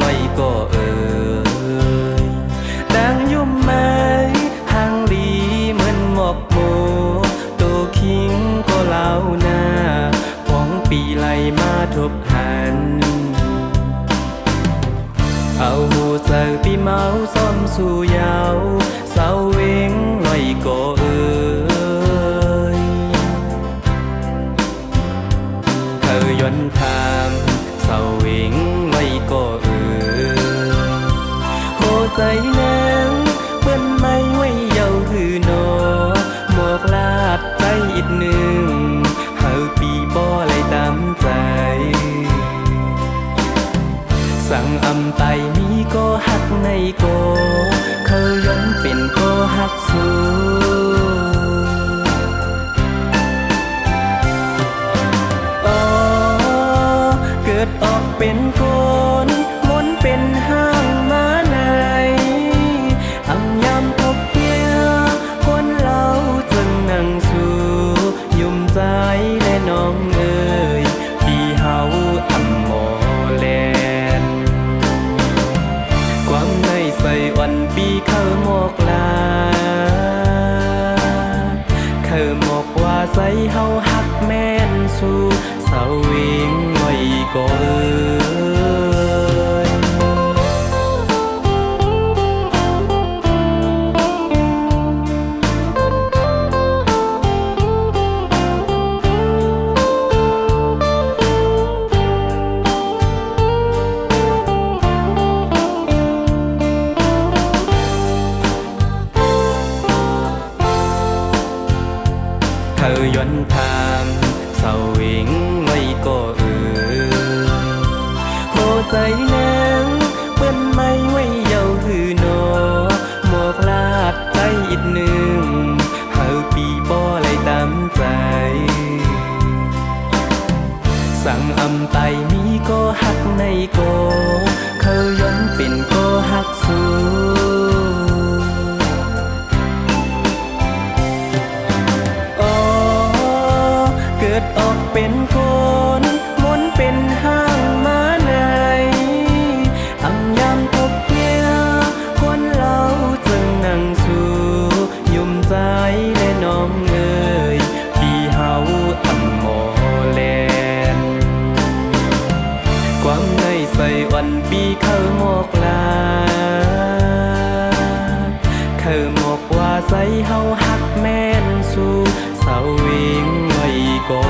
ลอยก็ยดังยุ่มไม้หางลีเหมือนหมอกโมตัวคิงก็เล่าหน้าของปีไหลมาทบหันเอาหูเจอปีเมาซ้อมสู่ยาวเสาเวงลอยก็เธอย่อนทามเสาเวงลอยก็โหใจนางเปิ้นไม่ไว้เยาหือนอหมอกลาดใจอีกหนึ่งเฮาปีบ่ไหลตามใจสั่งอำไตมีก็หักในก็เขาย้อนเป็นก็หักสู้อ๋อเกิดออกเป็นคนมนเป็นห้างมาในอำยำทบเกียคนเล่าจึงนั่งสู่ยุ่มใจและน้องเอ๋ยพี่เฮาอำหมอแลความในใส่วันปีเข้าหมอกลาเข้าหมอกว่าใส่เฮาหักแม่นสู่เสาเวงไว้ก็เธอย้อนทางเสาเวงไว้ก็โหใจนางเปิ้นไม่ไว้เยาหือนอหมอกลาดใจอีกหนึ่งเฮาปีบ่ไหลตามใจสั่งอำไตมีก็หักในก็เขาย้อนเป็นก็หักสู้เกิดออกเป็นคนมนเป็นห้างมาในอำยำทบเกียคนเล่าจึงนั่งสู่ยุ่มใจและน้องเอ๋ยพี่เฮาอำหมอแลนความในใส่วันปีเข้าหมอกลาเข้าหมอกว่าใส่เฮาหักแม่นสู่เสาเวงไว้ก็